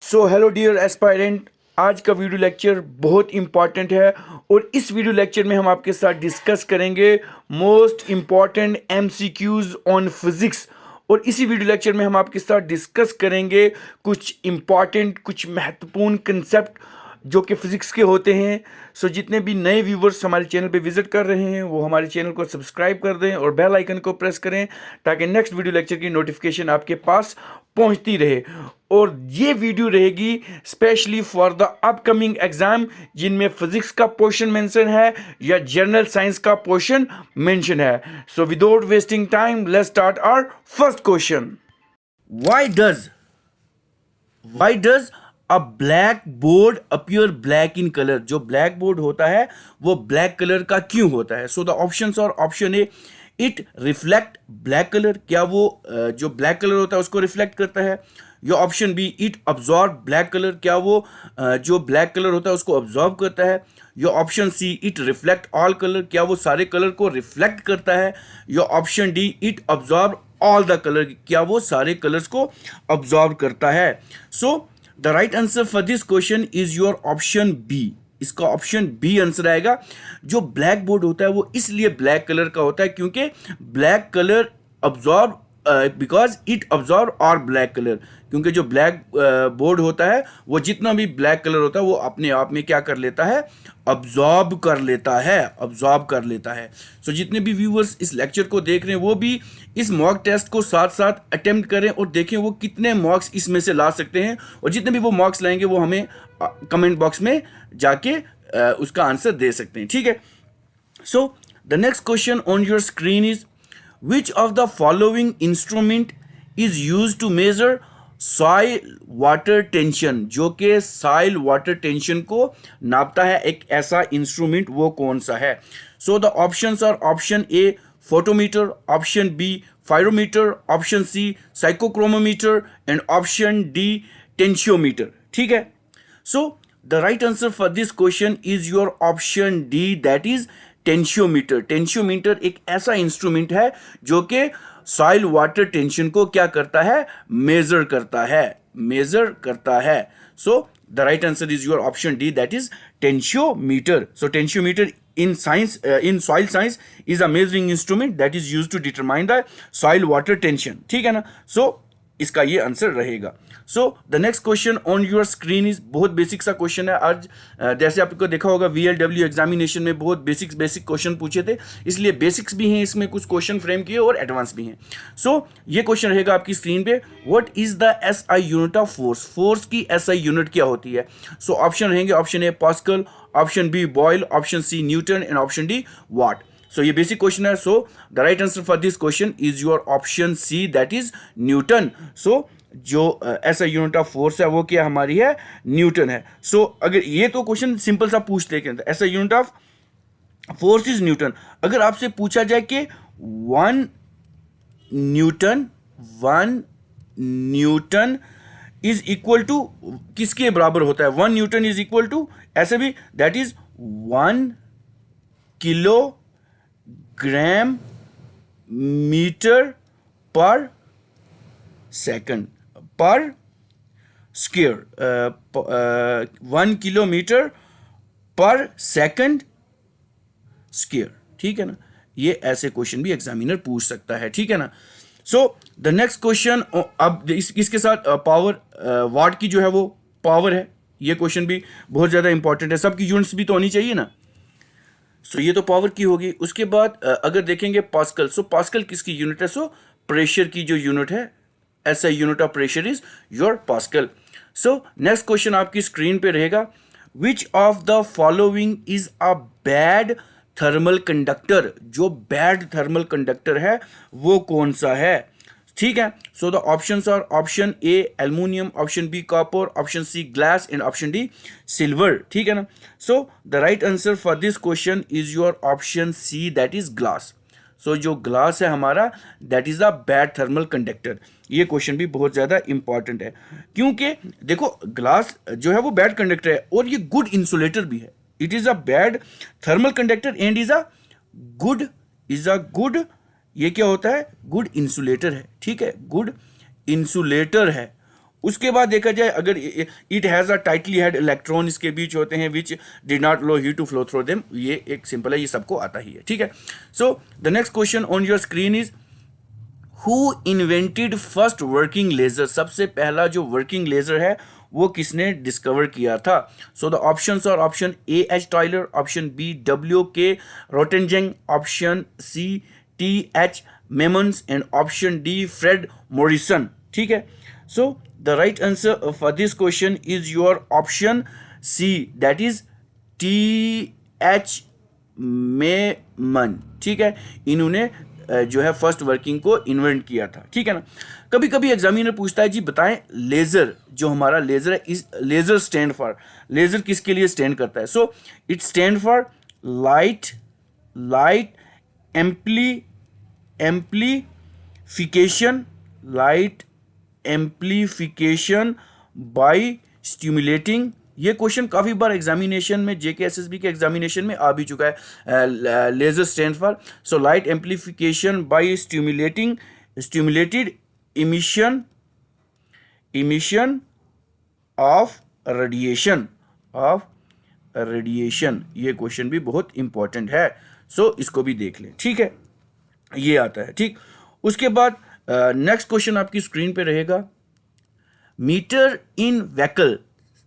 So hello dear aspirant, आज का video lecture बहुत इम्पॉर्टेंट है और इस वीडियो लेक्चर में हम आपके साथ डिस्कस करेंगे most important MCQs on physics. और इसी वीडियो लेक्चर में हम आपके साथ डिस्कस करेंगे कुछ इम्पॉर्टेंट, कुछ महत्वपूर्ण कंसेप्ट जो कि फिजिक्स के होते हैं। सो जितने भी नए व्यूवर्स हमारे चैनल पे विजिट कर रहे हैं वो हमारे चैनल को सब्सक्राइब कर दें और बेल आइकन को प्रेस करें ताकि नेक्स्ट वीडियो लेक्चर की नोटिफिकेशन आपके पास पहुंचती रहे। और ये वीडियो रहेगी specially for the upcoming exam जिनमें फिजिक्स का पोर्शन मेंशन है या जनरल साइंस का पोर्शन मेंशन है। So without wasting time let's start our first question. Why does a black board appear black in colour? जो black board होता है वो ब्लैक कलर का क्यों होता है? So the options are option A, it reflect black colour, क्या वो जो ब्लैक कलर होता है उसको रिफ्लेक्ट करता है? या option B, it absorb black colour, क्या वो जो ब्लैक कलर होता है उसको अब्जॉर्ब करता है? या option C, it reflect all colour, क्या वो सारे कलर को रिफ्लेक्ट करता है? या option D, it absorb all the colour, क्या वो सारे कलर्स को अब्जॉर्ब करता है? So the right answer for this question is your option B. इसका ऑप्शन बी आंसर आएगा। जो ब्लैक बोर्ड होता है वो इसलिए ब्लैक कलर का होता है क्योंकि black colour absorb because it absorb और ब्लैक कलर, क्योंकि जो ब्लैक बोर्ड होता है वो जितना भी ब्लैक कलर होता है वो अपने आप में क्या कर लेता है? अब्जॉर्ब कर लेता है, अब्जॉर्ब कर लेता है। सो जितने भी व्यूअर्स इस लेक्चर को देख रहे हैं वो भी इस मॉक टेस्ट को साथ साथ अटेम्प्ट करें और देखें वो कितने मार्क्स इसमें से ला सकते हैं, और जितने भी वो मार्क्स लाएंगे वो हमें कमेंट बॉक्स में जाके उसका आंसर दे सकते हैं, ठीक है? So the next question on your screen is, which of the following instrument is used to measure soil water tension? जो कि soil water tension को नापता है एक ऐसा इंस्ट्रूमेंट, वो कौन सा है? So the options are option A photometer, option B pyrometer, option C psychochronometer and option D tensiometer, ठीक है? So the right answer for this question is your option D, that is टेंशियोमीटर। टेंशियोमीटर एक ऐसा instrument है जो कि soil water tension को क्या करता है? मेजर करता है, मेजर करता है। So the right answer is your option D, that is tensiometer. So tensiometer in science, in soil science is a measuring instrument that is used to determine the soil water tension, ठीक है ना? So इसका ये answer रहेगा। सो the next question on your screen is, बहुत basic सा question है। आज जैसे आपको देखा होगा VLW एग्जामिनेशन में बहुत बेसिक क्वेश्चन पूछे थे, इसलिए बेसिक्स भी हैं इसमें, कुछ क्वेश्चन फ्रेम किए और एडवांस भी हैं। सो ये क्वेश्चन रहेगा आपकी स्क्रीन पे, what is the SI unit of force? Force की SI यूनिट क्या होती है? सो ऑप्शन रहेंगे, option A pascal, option B Boyle, option C newton and option D watt. So ये बेसिक क्वेश्चन है। So the right answer for this question is your option C, that is newton. So जो ऐसा unit of force है वो क्या हमारी है? Newton है। सो अगर ये तो क्वेश्चन सिंपल सा पूछ लेते हैं, ऐसा unit of force is newton. अगर आपसे पूछा जाए कि one newton is equal to किसके बराबर होता है? 1 न्यूटन इज इक्वल टू, ऐसे भी दैट इज 1 किलोग्राम मीटर पर सेकंड पर स्क्वायर, 1 किलोमीटर पर सेकंड स्क्वायर, ठीक है ना? ये ऐसे क्वेश्चन भी एग्जामिनर पूछ सकता है, ठीक है ना? सो द नेक्स्ट क्वेश्चन, अब इसके साथ पावर, वाट की जो है वो पावर है, ये क्वेश्चन भी बहुत ज़्यादा इंपॉर्टेंट है। सबकी यूनिट्स भी तो होनी चाहिए ना। सो ये तो पावर की होगी। उसके बाद अगर देखेंगे पास्कल, सो पास्कल किसकी यूनिट है? सो प्रेशर की जो यूनिट है, SI unit of pressure is your pascal. So next question आपकी स्क्रीन पे रहेगा, which of the following is a bad thermal conductor? जो बैड थर्मल कंडक्टर है वो कौन सा है? ठीक है? So the options are option A aluminium, option B copper, option C glass and option D silver, ठीक है ना? So the right answer for this question is your option C, that is glass. So जो glass है हमारा, that is a bad thermal conductor. ये question भी बहुत ज़्यादा इंपॉर्टेंट है क्योंकि देखो ग्लास जो है वो बैड कंडक्टर है और ये गुड इंसुलेटर भी है। It is a bad thermal conductor and is a good ये क्या होता है? गुड इंसुलेटर है, ठीक है? गुड इंसुलेटर है उसके बाद देखा जाए अगर it has a tightly held electron इसके बीच होते हैं which did not low heat to flow through them, ये एक सिंपल है, ये सबको आता ही है, ठीक है। So the next question on your screen is who invented first working laser, सबसे पहला जो वर्किंग लेजर है वो किसने डिस्कवर किया था। So the options are option A H Tyler, option B W K Roentgen, option C T H Maimans and option D Fred Morrison, ठीक है। So the right answer for this question is your option C, that is T H Maiman, ठीक है। इन्होंने जो है first working को invent किया था, ठीक है ना। कभी कभी एग्जामिनर पूछता है जी बताएं लेजर, जो हमारा लेजर है इस लेजर स्टैंड फॉर, लेजर किसके लिए स्टैंड करता है। So it stand for light amplification, light amplification by stimulating. ये क्वेश्चन काफ़ी बार एग्जामिनेशन में JK SSB के एग्जामिनेशन में आ भी चुका है, laser stand for, so light amplification by stimulated emission of radiation, ये क्वेश्चन भी बहुत इंपॉर्टेंट है, सो इसको भी देख लें, ठीक है। ये आता है, ठीक। उसके बाद नेक्स्ट क्वेश्चन आपकी स्क्रीन पे रहेगा, meter in vehicle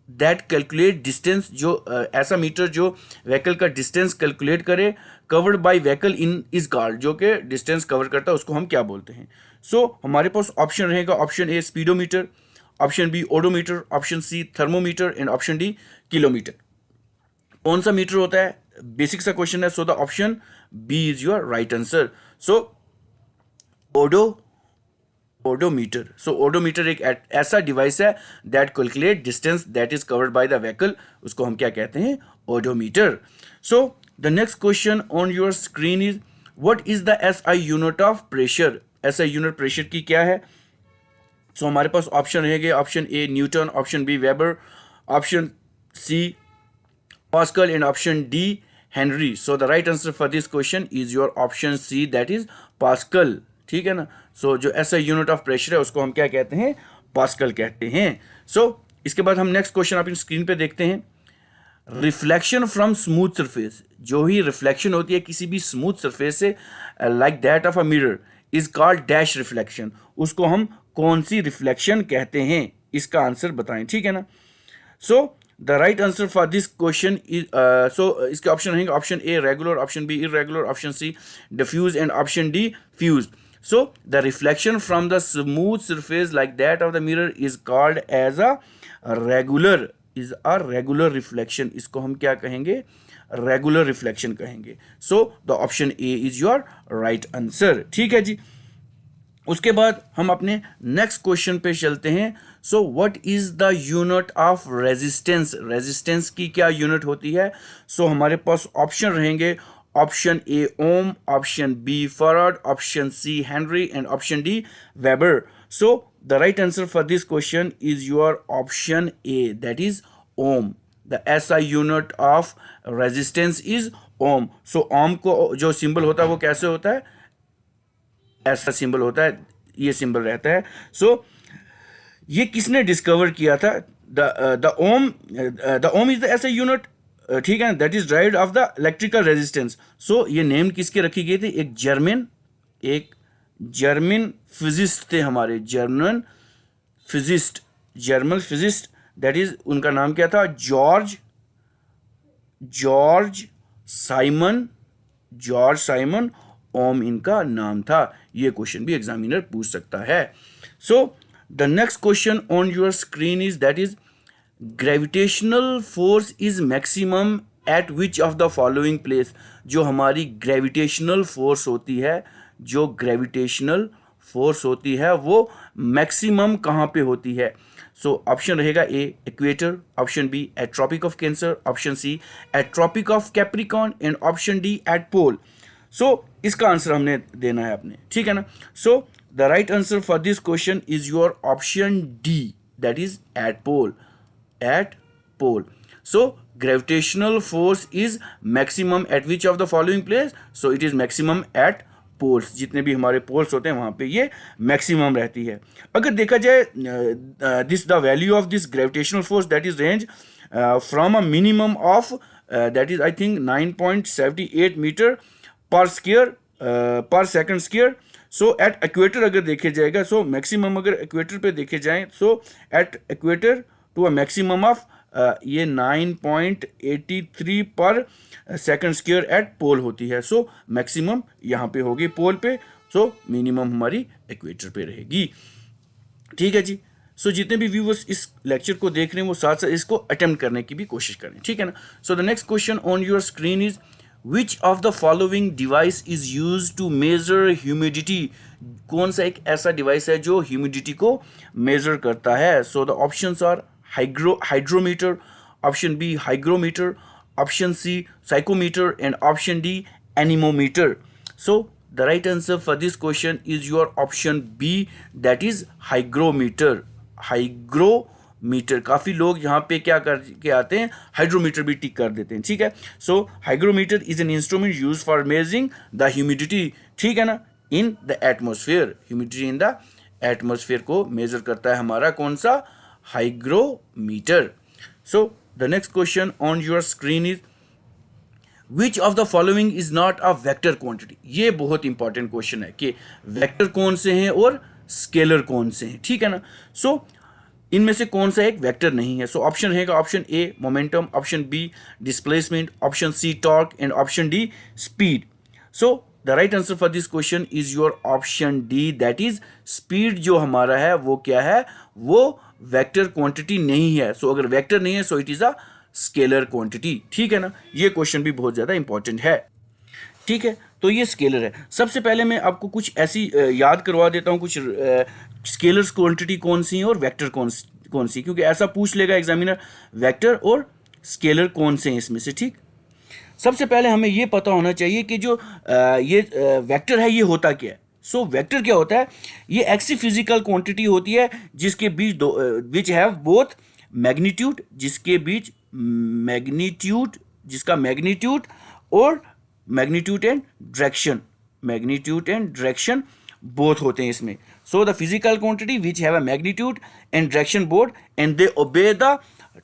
that calculate distance, जो ऐसा मीटर जो व्हीकल का डिस्टेंस कैलकुलेट करे, covered by vehicle in is called, जो कि डिस्टेंस कवर करता है उसको हम क्या बोलते हैं। सो हमारे पास ऑप्शन रहेगा, option A speedometer, option B odometer, option C thermometer and option D kilometer. कौन सा मीटर होता है, बेसिक सा क्वेश्चन है, so the option B is your right answer. So odometer, so odometer एक ऐसा डिवाइस है that calculate distance that is covered by the vehicle, उसको हम क्या कहते हैं, odometer. So the next question on your screen is what is the SI unit of pressure, SI unit pressure की क्या है। सो हमारे पास ऑप्शन रहेंगे, option A newton, option B weber, option C pascal and option D henry. So the right answer for this question is your option C, that is pascal, ठीक है ना। सो जो SI यूनिट ऑफ प्रेशर है उसको हम क्या कहते हैं, पास्कल कहते हैं। सो इसके बाद हम नेक्स्ट क्वेश्चन अपनी स्क्रीन पे देखते हैं, रिफ्लेक्शन फ्रॉम स्मूथ सरफेस, जो ही रिफ्लेक्शन होती है किसी भी स्मूथ सरफेस से like that of a mirror is called dash reflection, उसको हम कौन सी रिफ्लेक्शन कहते हैं, इसका आंसर बताएं, ठीक है ना। So the right answer for this question is, so इसके ऑप्शन रहेंगे, option A regular, option B irregular, option C diffuse and option D fuse. So the reflection from the smooth surface like that of the mirror is called as a regular reflection, इसको हम क्या कहेंगे, regular reflection कहेंगे। So the option A is your right answer, ठीक है जी। उसके बाद हम अपने नेक्स्ट क्वेश्चन पे चलते हैं। So what is the unit of resistance, resistance की क्या यूनिट होती है। सो हमारे पास ऑप्शन रहेंगे, option A ohm, option B farad, option C henry and option D weber. So the right answer for this question is your option A, that is ohm. The SI unit of resistance is ohm. So ohm को जो symbol होता है वो कैसे होता है, ऐसा symbol होता है, ये सिंबल रहता है। सो ये किसने डिस्कवर किया था, the ohm is the SI unit, ठीक है, that is derived of the electrical resistance. So ये नेम किसके रखी गई थी, एक जर्मन फिजिस्ट थे हमारे, जर्मन फिजिस्ट, दैट इज उनका नाम क्या था, जॉर्ज साइमन ओम इनका नाम था। ये क्वेश्चन भी एग्जामिनर पूछ सकता है। So the next question on your screen is, that is gravitational force is maximum eight which of the following place. जो हमारी ग्रेविटेशनल फोर्स होती है, जो ग्रेविटेशनल फोर्स होती है वो मैक्सिमम कहाँ पे होती है। सो ऑप्शन रहेगा A equator, option B at Tropic of Cancer, option C at Tropic of Capricorn and option D at pole. So इसका आंसर हमने देना है अपने, ठीक है ना। So the right answer for this question is your option D, that is at pole, at pole. So gravitational force is maximum at which of the following place? So it is maximum at poles, जितने भी हमारे poles होते हैं वहाँ पे ये maximum रहती है। अगर देखा जाए this the value of this gravitational force that is range from a minimum of that is I think 9.78 meter per square per second square. So at equator अगर देखे जाएगा, सो मैक्सिमम अगर इक्वेटर पे देखे जाएं, so at equator to a maximum of ये 9.83 पर second square eight पोल होती है। सो मैक्सिमम यहाँ पे होगी पोल पे, सो मिनिमम हमारी इक्वेटर पे रहेगी। ठीक है जी। सो जितने भी व्यूवर्स इस लेक्चर को देख रहे हैं वो साथ साथ इसको अटेम्प्ट करने की भी कोशिश करें, ठीक है ना। So the next question on your screen is which of the following device is use to measure humidity. कौन सा एक ऐसा डिवाइस है जो ह्यूमिडिटी को मेजर करता है। So the options are hydrometer, option B hygrometer, option C psychrometer and option D anemometer. So the right answer for this question is your option B, that is hygrometer। Hygrometer, काफ़ी लोग यहाँ पे क्या कर के आते हैं, हाइड्रोमीटर भी टिक कर देते हैं, ठीक है। So hygrometer is an instrument use for measuring the humidity, ठीक है ना, in the atmosphere. Humidity in the atmosphere को मेजर करता है हमारा कौन सा, hygrometer. So the next question on your screen is which of the following is not a vector quantity. ये बहुत इंपॉर्टेंट क्वेश्चन है कि वेक्टर कौन से हैं और स्केलर कौन से हैं, ठीक है ना। सो इनमें से कौन सा एक वेक्टर नहीं है। सो ऑप्शन रहेगा option A momentum, option B displacement, option C torque and option D speed. So the right answer for this question is your option D, that is speed. जो हमारा है वो क्या है, वो वेक्टर क्वांटिटी नहीं है। सो अगर वेक्टर नहीं है so it is a scalar quantity, ठीक है ना। ये क्वेश्चन भी बहुत ज़्यादा इंपॉर्टेंट है, ठीक है। तो ये स्केलर है। सबसे पहले मैं आपको कुछ ऐसी याद करवा देता हूँ, कुछ स्केलर्स क्वांटिटी कौन सी है और वेक्टर कौन सी, क्योंकि ऐसा पूछ लेगा एग्जामिनर वेक्टर और स्केलर कौन से हैं इसमें से, ठीक। सबसे पहले हमें ये पता होना चाहिए कि जो ये वेक्टर है ये होता क्या है। सो वेक्टर क्या होता है, ये ऐसी फिजिकल क्वांटिटी होती है जिसके बीच दो विच हैव बोथ मैग्नीट्यूड, जिसके बीच मैग्नीट्यूड, जिसका मैग्नीट्यूड और मैग्नीट्यूड एंड डायरेक्शन बोथ होते हैं इसमें। So the physical quantity which have a magnitude and direction both and they obey the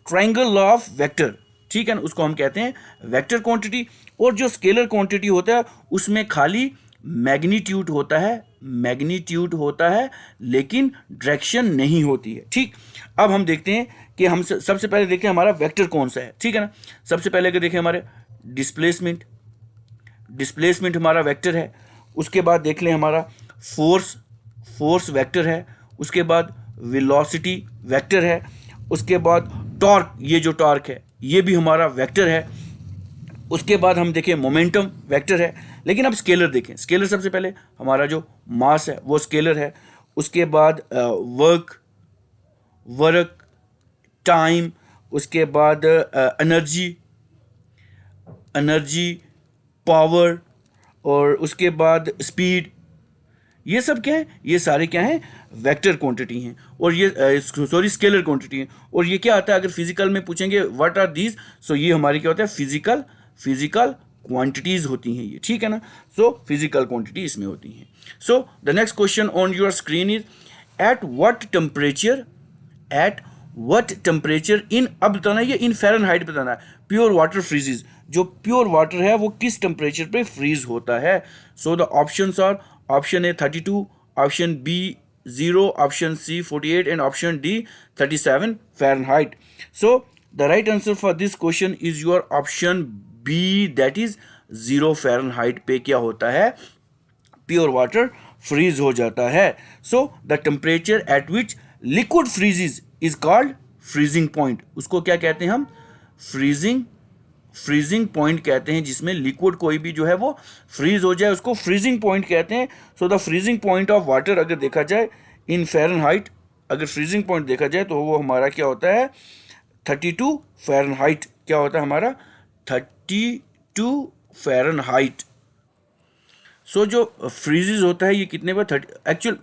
triangle law of vector, ठीक है ना, उसको हम कहते हैं वेक्टर क्वांटिटी। और जो स्केलर क्वांटिटी होता है उसमें खाली मैग्नीट्यूड होता है लेकिन डायरेक्शन नहीं होती है, ठीक। अब हम देखते हैं कि हम सबसे पहले देखते हैं हमारा वेक्टर कौन सा है, ठीक है ना। सबसे पहले अगर देखें हमारे डिस्प्लेसमेंट हमारा वेक्टर है। उसके बाद देख लें हमारा फोर्स वेक्टर है। उसके बाद वेलोसिटी वेक्टर है। उसके बाद टॉर्क, ये जो टॉर्क है ये भी हमारा वेक्टर है। उसके बाद हम देखें मोमेंटम वेक्टर है। लेकिन अब स्केलर देखें, स्केलर सबसे पहले हमारा जो मास है वो स्केलर है। उसके बाद वर्क टाइम, उसके बाद एनर्जी पावर, और उसके बाद स्पीड, ये सब क्या है, ये सारे क्या हैं, वेक्टर क्वांटिटी हैं। और ये स्केलर क्वांटिटी हैं। और ये क्या आता है, अगर फिजिकल में पूछेंगे व्हाट आर दीज, सो ये हमारी क्या होता है, फिजिकल क्वांटिटीज होती हैं ये, ठीक है ना। सो फिजिकल क्वांटिटी इसमें होती हैं। सो the next question on your screen is at what temperature in, अब बताना है ये इन फ़ारेनहाइट बताना है, प्योर वाटर फ्रीजेज, जो प्योर वाटर है वो किस टेम्परेचर पे फ्रीज होता है। So the options are option A 32, option B 0, option C 48 and option D 37 Fahrenheit. So the right answer for this question is your option B, that is 0 Fahrenheit पे क्या होता है, प्योर वाटर फ्रीज हो जाता है। So the temperature at which liquid फ्रीजेज is called freezing point. उसको क्या कहते हैं हम, फ्रीजिंग पॉइंट कहते हैं, जिसमें लिक्विड कोई भी जो है वो फ्रीज हो जाए उसको फ्रीजिंग पॉइंट कहते हैं। So the freezing point of water अगर देखा जाए इन फ़ारेनहाइट, अगर फ्रीजिंग पॉइंट देखा जाए तो वो हमारा क्या होता है 32 फ़ारेनहाइट। क्या होता है हमारा 32 फ़ारेनहाइट। सो जो फ्रीजेज होता है ये कितने पर 30, एक्चुअल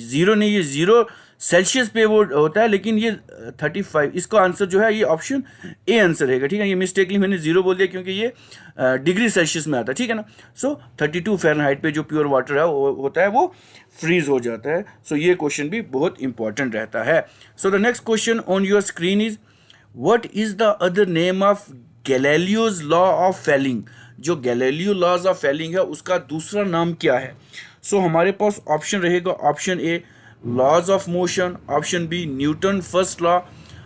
0 नहीं, ये 0 सेल्सियस पे वो होता है, लेकिन ये 35, इसका आंसर जो है ये ऑप्शन ए आंसर रहेगा, ठीक है। ये मिस्टेकली मैंने 0 बोल दिया क्योंकि ये डिग्री सेल्सियस में आता है, ठीक है ना। सो 32 फ़ारेनहाइट पे जो प्योर वाटर है वो होता है, वो फ्रीज हो जाता है। सो ये क्वेश्चन भी बहुत इंपॉर्टेंट रहता है। So the next question on your screen is what is the other name of Galileo's law of falling. जो गैलीलियो लॉज ऑफ फेलिंग है उसका दूसरा नाम क्या है। सो हमारे पास ऑप्शन रहेगा, option A laws of motion, option B Newton first law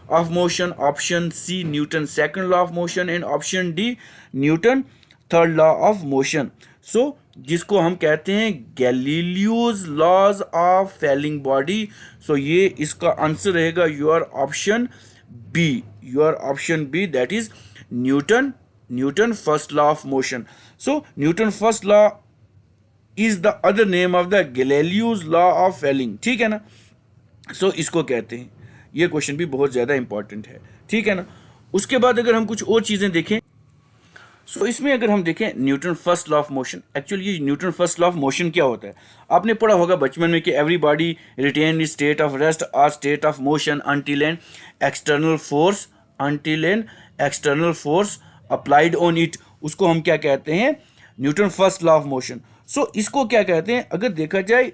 of motion, option C Newton second law of motion and option D Newton third law of motion. So जिसको हम कहते हैं Galileo's laws of falling body. So ये इसका answer रहेगा your option B, your option B, that is Newton first law of motion. So Newton first law is the other name of the Galileo's law of falling, ठीक है ना। सो इसको कहते हैं। ये क्वेश्चन भी बहुत ज़्यादा इंपॉर्टेंट है, ठीक है ना। उसके बाद अगर हम कुछ और चीज़ें देखें, सो इसमें अगर हम देखें Newton first law of motion, actually ये Newton first law of motion क्या होता है। आपने पढ़ा होगा बचपन में कि every body retain state of rest और state of motion until an external force applied on it. उसको हम क्या कहते हैं, Newton first law of motion. So इसको क्या कहते हैं, अगर देखा जाए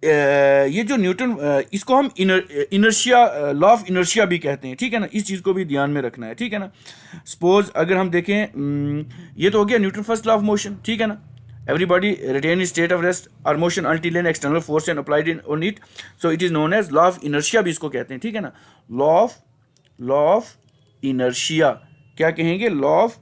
ये जो न्यूटन, इसको हम इनर्शिया लॉ ऑफ इनर्शिया भी कहते हैं, ठीक है ना। इस चीज़ को भी ध्यान में रखना है, ठीक है ना। सपोज अगर हम देखें, ये तो हो गया Newton first law of motion, ठीक है ना। Everybody retain state of rest और motion until an external force and applied on it, so it is known as law of inertia भी इसको कहते हैं, ठीक है ना। लॉ ऑफ इनर्शिया क्या कहेंगे, लॉ ऑफ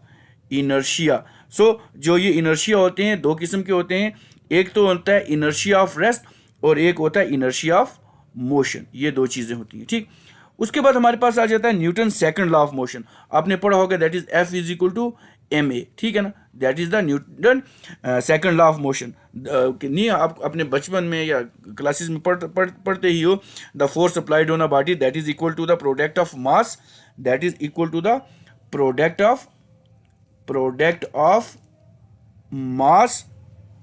इनर्शिया। सो जो ये इनर्शिया होते हैं दो किस्म के होते हैं, एक तो होता है इनर्शिया ऑफ रेस्ट और एक होता है इनर्शिया ऑफ मोशन। ये दो चीज़ें होती हैं, ठीक। उसके बाद हमारे पास आ जाता है Newton second law of motion. आपने पढ़ा होगा that is F is equal to ma, ठीक है ना। That is the Newton second law of motion. नहीं, आप अपने बचपन में या क्लासेस में पढ़ते ही हो, the force applied on a body that is equal to the product of mass, that is equal to the product of mass,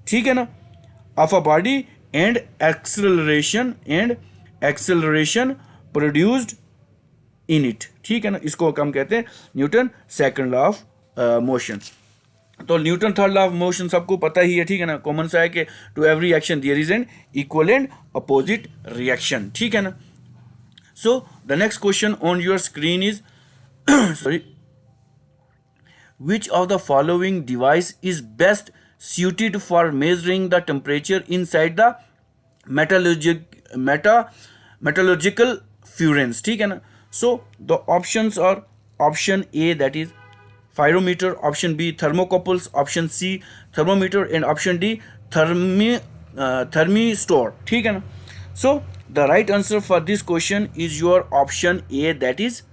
ठीक है ना, of a body and acceleration produced in it, ठीक है ना। इसको हम कहते हैं Newton second law of motion. तो Newton third law of motion सबको पता ही है, ठीक है ना। कॉमन सा है कि to every action there is an equal and opposite reaction, ठीक है ना। So the next question on your screen is sorry, which of the following device is best suited for measuring the temperature inside the metallurgical furnace, ठीक है ना। so the options are option A, that is pyrometer, option B thermocouples, option C thermometer and option D thermistor, ठीक है ना। so the right answer for this question is your option A, that is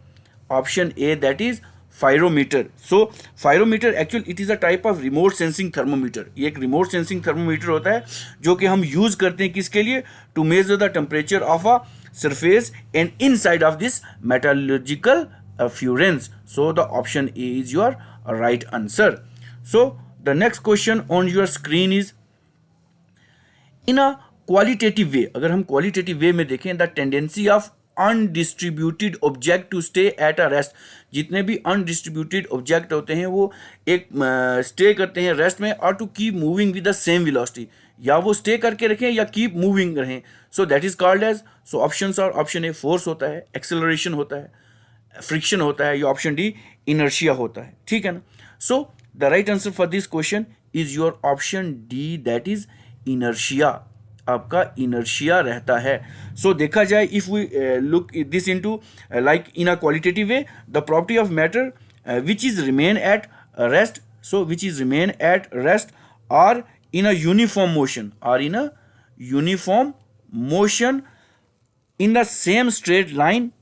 pyrometer. So pyrometer actual it is a type of remote sensing thermometer. ये एक remote sensing thermometer होता है जो कि हम यूज़ करते हैं किसके लिए, to measure the temperature of a surface and inside of this metallurgical furnace. So the option A is your right answer. So the next question on your screen is in a qualitative way. अगर हम qualitative way में देखें, the tendency of undistributed object to stay at a rest. जितने भी undistributed object होते हैं वो एक स्टे करते हैं रेस्ट में, और to keep moving with the same velocity, या वो स्टे करके रखें या कीप मूविंग रहें। So that is called as, so options are option A force होता है, एक्सेलरेशन होता है, फ्रिक्शन होता है, या ऑप्शन डी इनर्शिया होता है, ठीक है ना। So the right answer for this question is your option D, that is inertia. आपका इनर्शिया रहता है। सो देखा जाए, if we look this into like in a qualitative way, the property of matter which is remain at rest, so which is remain at rest are in a uniform motion in the same straight line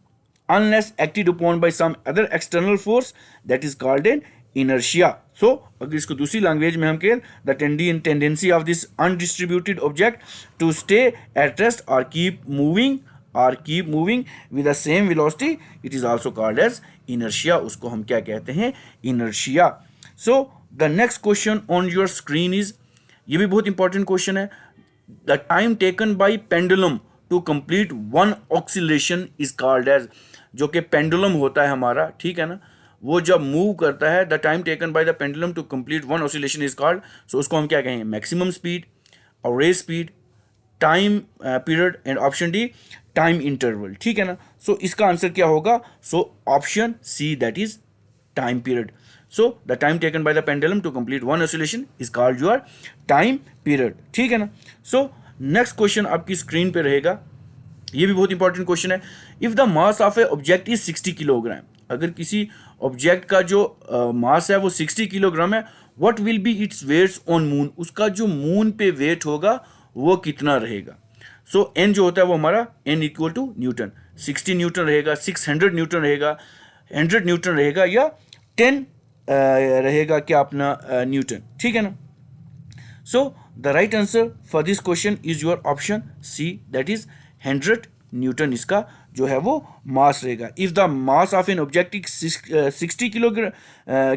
unless acted upon by some other external force, that is called an inertia. So अगर इसको दूसरी language में हम कहें, the tendency of this undistributed object to stay at rest or keep moving with the same velocity, it is also called as inertia. उसको हम क्या कहते हैं, inertia. So the next question on your screen is, ये भी बहुत important question है, the time taken by pendulum to complete one oscillation is called as, जो कि पेंडुलम होता है हमारा, ठीक है ना, वो जब मूव करता है, the time taken by the pendulum to complete one oscillation is called, so उसको हम क्या कहेंगे, maximum speed, average speed, time period, and option D time interval, ठीक है ना। सो इसका आंसर क्या होगा, so option C, that is time period. So the time taken by the pendulum to complete one oscillation is called your time period, ठीक है ना। So next question आपकी स्क्रीन पे रहेगा, ये भी बहुत इंपॉर्टेंट क्वेश्चन है। If the mass of A object is 60 kilogram, अगर किसी ऑब्जेक्ट का जो मास है वो 60 किलोग्राम है, what will be its weights on moon, उसका जो मून पे वेट होगा वो कितना रहेगा। सो एन जो होता है वो हमारा N equal to newton, 60 newton रहेगा, 600 न्यूटन रहेगा, 100 न्यूटन रहेगा, या 10 रहेगा क्या अपना न्यूटन, ठीक है ना। So the right answer for this question is your option C, that is 100 newton इसका जो है वो मास रहेगा। If the mass of an object is 60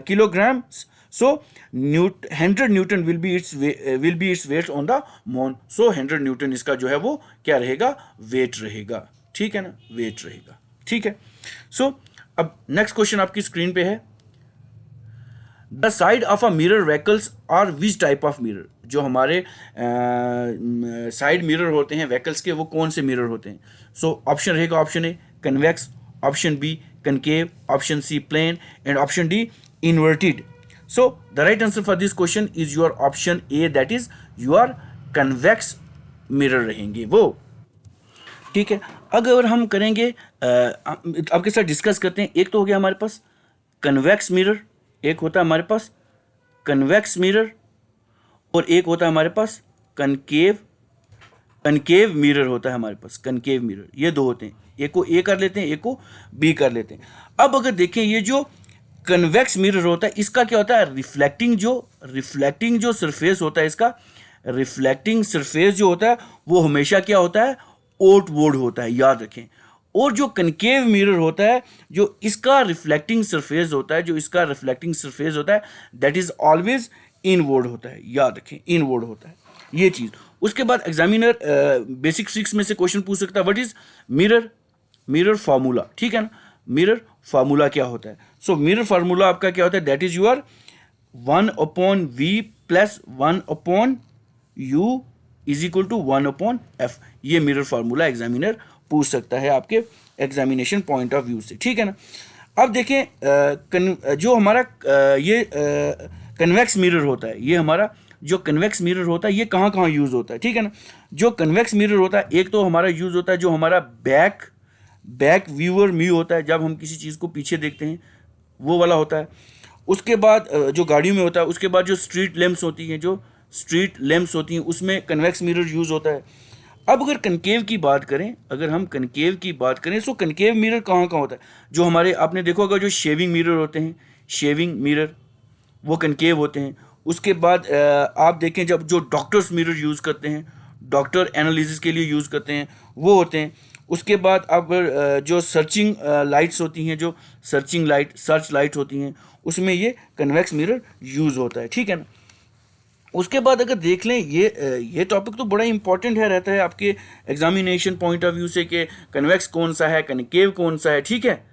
kilogram, so 100 newton will be its weight on the moon, so 100 newton इसका जो है वो क्या रहेगा, वेट रहेगा, ठीक है ना, वेट रहेगा, ठीक है। सो अब नेक्स्ट क्वेश्चन आपकी स्क्रीन पे है, the side of a mirror vehicles are which type of mirror, जो हमारे साइड मिरर होते हैं व्हीकल्स के, वो कौन से मिरर होते हैं। सो ऑप्शन रहेगा option A convex, option B concave, option C plane, and option D inverted. So the right answer for this question is your option A, that is your convex mirror रहेंगे वो, ठीक है। अगर हम करेंगे आपके साथ डिस्कस करते हैं, एक तो हो गया हमारे पास कन्वेक्स मिरर, एक होता है हमारे पास कन्वेक्स मिरर, और एक होता है हमारे पास कनकेव मिरर होता है हमारे पास, कनकेव मिरर, ये दो होते हैं, एक को ए कर लेते हैं, एक को बी कर लेते हैं। अब अगर देखें ये जो कन्वेक्स मिरर होता है, इसका क्या होता है, रिफ्लेक्टिंग जो सरफेस होता है, इसका रिफ्लेक्टिंग सरफेस जो होता है वो हमेशा क्या होता है, आउटवर्ड होता है, याद रखें। और जो कनकेव मिरर होता है, जो इसका रिफ्लेक्टिंग सरफेस होता है, दैट इज ऑलवेज इनवर्ड होता है, याद रखें, इनवर्ड होता है ये चीज़। उसके बाद एग्जामिनर बेसिक 6 में से क्वेश्चन पूछ सकता है, व्हाट इज मिरर फार्मूला, ठीक है ना, मिरर फार्मूला क्या होता है। सो मिरर फार्मूला आपका क्या होता है, that is your 1/v plus 1/u is equal to 1/f, ये मिरर फार्मूला एग्जामिनर पूछ सकता है आपके एग्जामिनेशन पॉइंट ऑफ व्यू से, ठीक है ना। अब देखें जो हमारा ये कन्वेक्स मिरर होता है, ये हमारा जो कन्वेक्स मिरर होता है ये कहाँ कहाँ यूज़ होता है, ठीक है ना। जो कन्वेक्स मिरर होता है, एक तो हमारा यूज़ होता है जो हमारा बैक व्यूअर व्यू होता है, जब हम किसी चीज़ को पीछे देखते हैं वो वाला होता है। उसके बाद जो गाड़ियों में होता है, उसके बाद जो स्ट्रीट लैंप्स होती हैं, उसमें कन्वेक्स मिरर यूज़ होता है। अब अगर कनकेव की बात करें, सो कनकेव मिरर कहाँ कहाँ होता है, जो हमारे आपने देखा होगा जो शेविंग मिरर होते हैं, शेविंग मिरर वो कनकेव होते हैं। उसके बाद आप देखें जब जो डॉक्टर्स मिरर यूज़ करते हैं, डॉक्टर एनालिसिस के लिए यूज़ करते हैं, वो होते हैं। उसके बाद अब जो सर्चिंग लाइट्स होती हैं, जो सर्च लाइट होती हैं, उसमें ये कन्वेक्स मिरर यूज़ होता है, ठीक है ना। उसके बाद अगर देख लें ये टॉपिक तो बड़ा इंपॉर्टेंट रहता है आपके एग्जामिनेशन पॉइंट ऑफ व्यू से कि कन्वेक्स कौन सा है, कनकेव कौन सा है, ठीक है।